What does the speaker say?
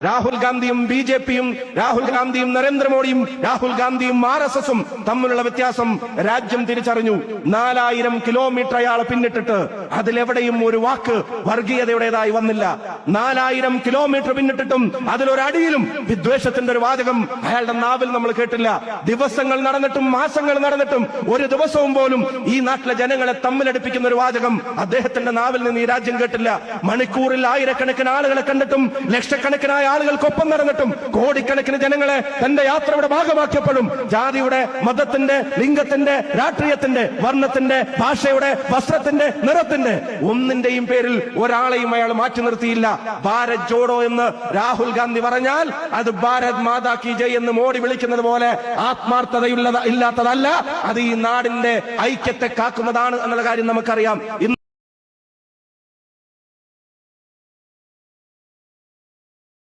രാഹുൽ ഗാന്ധിയും ബിജെപിയും, രാഹുൽ ഗാന്ധിയും നരേന്ദ്രമോദിയും, രാഹുൽ ഗാന്ധിയും RSSും തമ്മിലുള്ള വ്യത്യാസം രാജ്യം തിരിച്ചറിഞ്ഞു. 4000 കിലോമീറ്റർ അയാൾ പിന്നിട്ടിട്ട് അതിലെവിടെയും ഒരു വാക്ക് വർഗീയതയുടേതായി വന്നില്ല. 4000 കിലോമീറ്റർ പിന്നിട്ടിട്ടും അതിലൊരടിയിലും വിദ്വേഷത്തിന്റെ ഒരു വാചകം അയാളുടെ നാവിൽ നമ്മൾ കേട്ടില്ല. ദിവസങ്ങൾ നടന്നിട്ടും മാസങ്ങൾ നടന്നിട്ടും ഒരു ദിവസവും പോലും ഈ നാട്ടിലെ ജനങ്ങളെ തമ്മിലടിപ്പിക്കുന്ന ഒരു വാചകം അദ്ദേഹത്തിന്റെ നാവിൽ നിന്ന് ഈ രാജ്യം കേട്ടില്ല. മണിക്കൂറിൽ ആയിരക്കണക്കിന് ആളുകളെ കണ്ടിട്ടും ലക്ഷക്കണക്കിനായ ആളുകൾക്കൊപ്പം നടന്നിട്ടും കോടിക്കണക്കിന് ജനങ്ങളെ തന്റെ യാത്രയുടെ ഭാഗമാക്കിയപ്പോഴും ജാതിയുടെ, മതത്തിന്റെ, ലിംഗത്തിന്റെ, രാഷ്ട്രീയത്തിന്റെ, വർണ്ണത്തിന്റെ, ഭാഷയുടെ, വസ്ത്രത്തിന്റെ, നിറത്തിന്റെ ഒന്നിന്റെയും പേരിൽ ഒരാളെയും അയാൾ മാറ്റി നിർത്തിയില്ല. ഭാരത് ജോഡോ എന്ന് രാഹുൽ ഗാന്ധി പറഞ്ഞാൽ അത് ഭാരത് മാതാ കി ജയ് എന്ന് മോഡി വിളിക്കുന്നത് പോലെ ആത്മാർത്ഥതയില്ലാത്തതല്ല, അത് ഈ നാടിന്റെ ഐക്യത്തെ കാക്കുന്നതാണ് എന്നുള്ള കാര്യം നമുക്കറിയാം. ഇന്ന്